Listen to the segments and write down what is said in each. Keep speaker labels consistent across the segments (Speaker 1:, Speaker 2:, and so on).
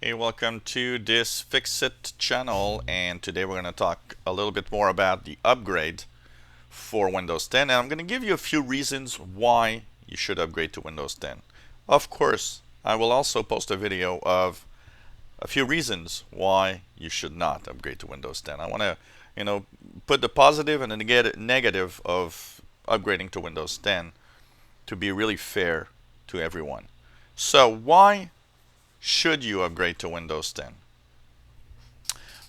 Speaker 1: Hey, welcome to this FIXIT channel, and today we're going to talk a little bit more about the upgrade for Windows 10, and I'm going to give you a few reasons why you should upgrade to Windows 10. Of course, I will also post a video of a few reasons why you should not upgrade to Windows 10. I want to, put the positive and the negative of upgrading to Windows 10 to be really fair to everyone. So why should you upgrade to Windows 10?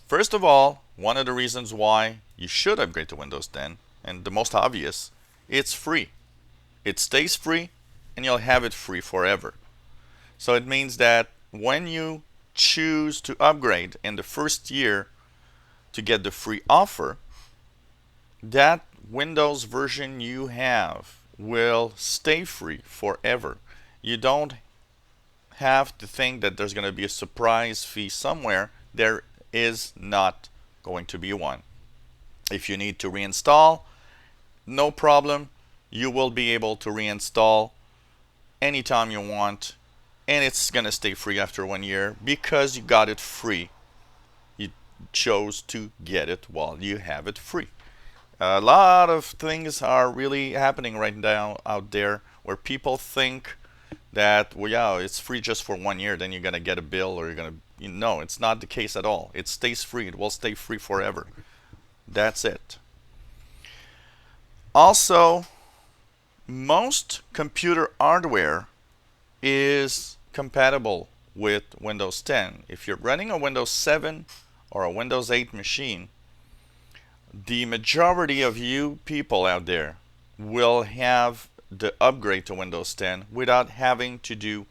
Speaker 1: First of all, one of the reasons why you should upgrade to Windows 10, and the most obvious, it's free. It stays free, and you'll have it free forever. So it means that when you choose to upgrade in the first year to get the free offer, that Windows version you have will stay free forever. You don't have to think that there's going to be a surprise fee somewhere. There is not going to be one. If you need to reinstall, no problem. You will be able to reinstall anytime you want, and it's going to stay free after 1 year because you got it free. You chose to get it while you have it free. A lot of things are really happening right now out there where people think that, well, yeah, it's free just for 1 year, then you're going to get a bill, or you're going to, no, it's not the case at all. It stays free. It will stay free forever. That's it. Also, most computer hardware is compatible with Windows 10. If you're running a Windows 7 or a Windows 8 machine, the majority of you people out there will have the upgrade to Windows 10 without having to do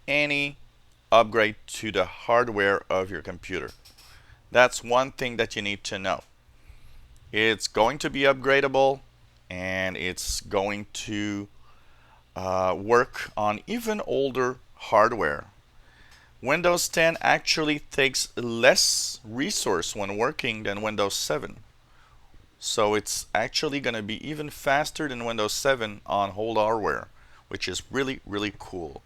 Speaker 1: any upgrade to the hardware of your computer. That's one thing that you need to know. It's going to be upgradable, and it's going to work on even older hardware. Windows 10 actually takes less resource when working than Windows 7. So it's actually going to be even faster than Windows 7 on old hardware, which is really, really cool.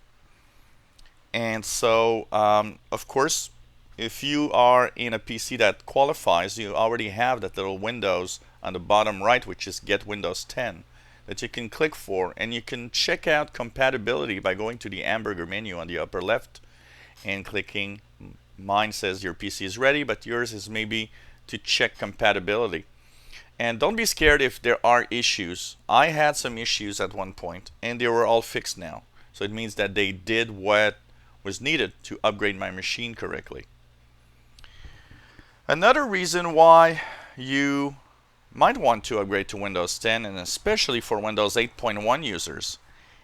Speaker 1: And so, of course, if you are in a PC that qualifies, you already have that little Windows on the bottom right, which is Get Windows 10, that you can click for, and you can check out compatibility by going to the hamburger menu on the upper left and clicking. Mine says your PC is ready, but yours is maybe to check compatibility. And don't be scared if there are issues. I had some issues at one point, and they were all fixed now. So it means that they did what was needed to upgrade my machine correctly. Another reason why you might want to upgrade to Windows 10, and especially for Windows 8.1 users,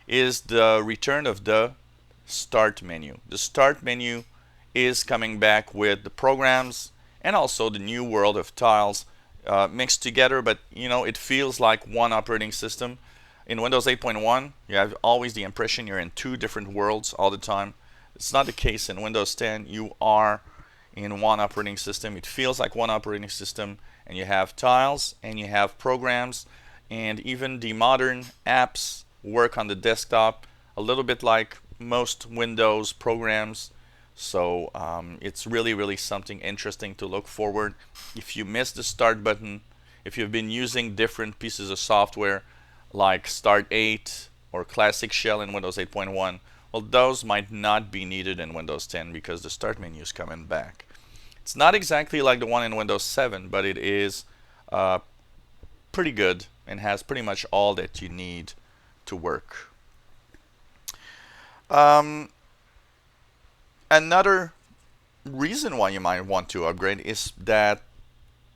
Speaker 1: is the return of the Start menu. The Start menu is coming back with the programs and also the new world of tiles mixed together, but it feels like one operating system. In Windows 8.1, you have always the impression you're in two different worlds all the time. It's not the case in Windows 10. You are in one operating system. It feels like one operating system, and you have tiles and you have programs, and even the modern apps work on the desktop a little bit like most Windows programs. So it's really, really something interesting to look forward. If you miss the Start button, if you've been using different pieces of software like Start 8 or Classic Shell in Windows 8.1, well, those might not be needed in Windows 10 because the Start menu is coming back. It's not exactly like the one in Windows 7, but it is pretty good and has pretty much all that you need to work. Another reason why you might want to upgrade is that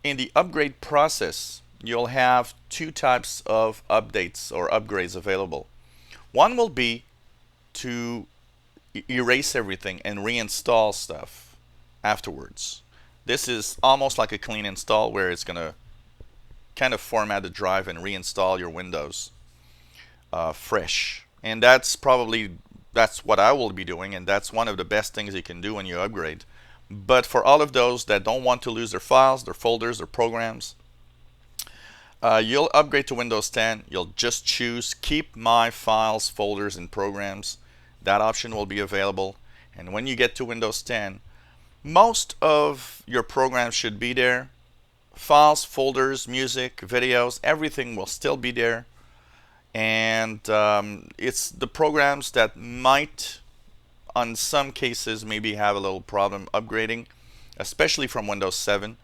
Speaker 1: in the upgrade process, you'll have two types of updates or upgrades available. One will be to erase everything and reinstall stuff afterwards. This is almost like a clean install where it's going to kind of format the drive and reinstall your Windows fresh. And that's what I will be doing, and that's one of the best things you can do when you upgrade. But for all of those that don't want to lose their files, their folders, their programs, you'll upgrade to Windows 10. You'll just choose Keep My Files, Folders, and Programs. That option will be available. And when you get to Windows 10, Most of your programs should be there. Files, folders, music, videos, everything will still be there. And it's the programs that might, on some cases, maybe have a little problem upgrading, especially from Windows 7.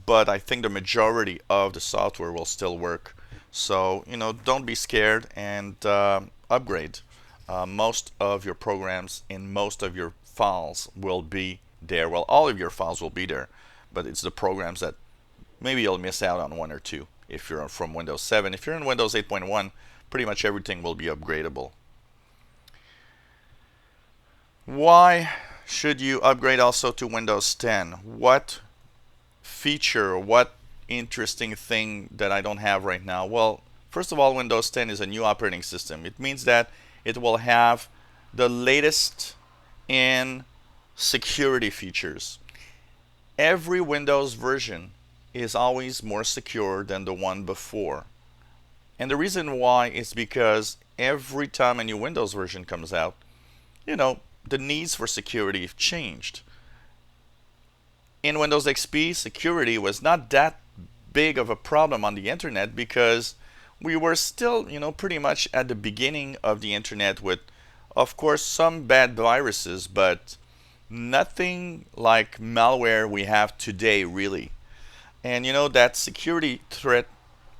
Speaker 1: But I think the majority of the software will still work. So, don't be scared and upgrade. Most of your programs in most of your files will be there. Well, all of your files will be there, but it's the programs that maybe you'll miss out on one or two if you're from Windows 7. If you're in Windows 8.1, pretty much everything will be upgradable. Why should you upgrade also to Windows 10? What feature, what interesting thing that I don't have right now? Well, first of all, Windows 10 is a new operating system. It means that it will have the latest in security features. Every Windows version is always more secure than the one before. And the reason why is because every time a new Windows version comes out, the needs for security have changed. In Windows XP, security was not that big of a problem on the internet because we were still, pretty much at the beginning of the internet with, of course, some bad viruses, but nothing like malware we have today, really. And that security threat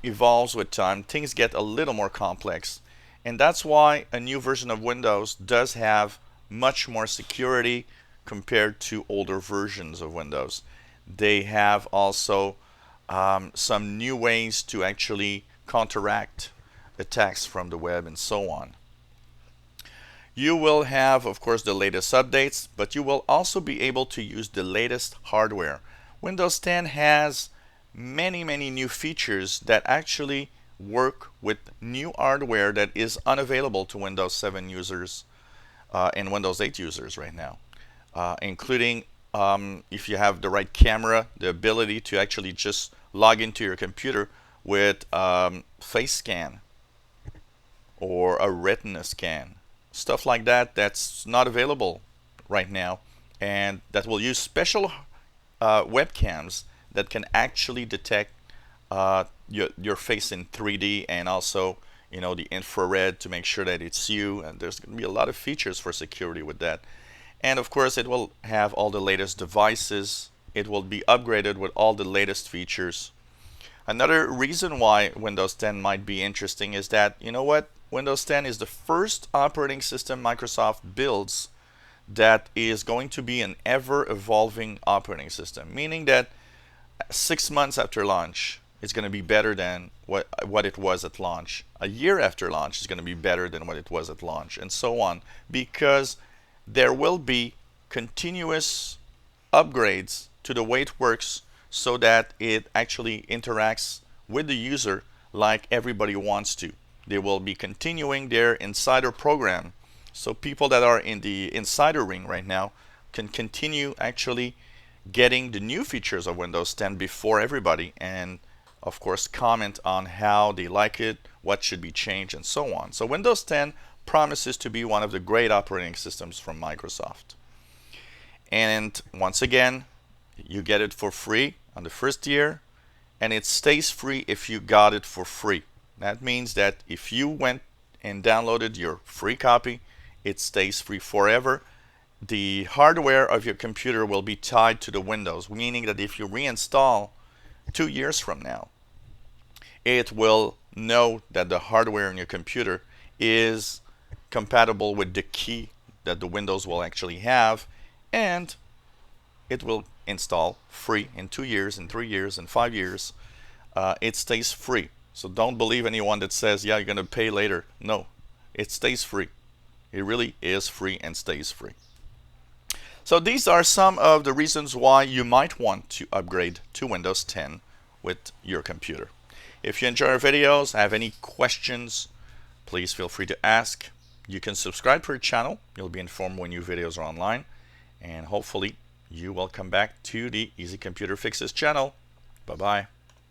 Speaker 1: evolves with time. Things get a little more complex. And that's why a new version of Windows does have much more security compared to older versions of Windows. They have also some new ways to actually counteract attacks from the web and so on. You will have, of course, the latest updates, but you will also be able to use the latest hardware. Windows 10 has many new features that actually work with new hardware that is unavailable to Windows 7 users and Windows 8 users right now, including if you have the right camera, the ability to actually just log into your computer with face scan or a retina scan. Stuff like that that's not available right now, and that will use special webcams that can actually detect your face in 3D and also the infrared to make sure that it's you. And there's going to be a lot of features for security with that. And of course, it will have all the latest devices. It will be upgraded with all the latest features. Another reason why Windows 10 might be interesting is that, Windows 10 is the first operating system Microsoft builds that is going to be an ever-evolving operating system, meaning that 6 months after launch, it's going to be better than what it was at launch. A year after launch is going to be better than what it was at launch, and so on, because there will be continuous upgrades to the way it works so that it actually interacts with the user like everybody wants to. They will be continuing their insider program. So people that are in the insider ring right now can continue actually getting the new features of Windows 10 before everybody, and of course comment on how they like it, what should be changed, and so on. So Windows 10 promises to be one of the great operating systems from Microsoft. And once again, you get it for free on the first year, and it stays free if you got it for free. That means that if you went and downloaded your free copy, it stays free forever. The hardware of your computer will be tied to the Windows, meaning that if you reinstall 2 years from now, it will know that the hardware in your computer is compatible with the key that the Windows will actually have, and it will install free in 2 years, in 3 years, in 5 years. It stays free. So don't believe anyone that says, yeah, you're going to pay later. No, it stays free. It really is free and stays free. So these are some of the reasons why you might want to upgrade to Windows 10 with your computer. If you enjoy our videos, have any questions, please feel free to ask. You can subscribe to our channel. You'll be informed when new videos are online. And hopefully you will come back to the Easy Computer Fixes channel. Bye-bye.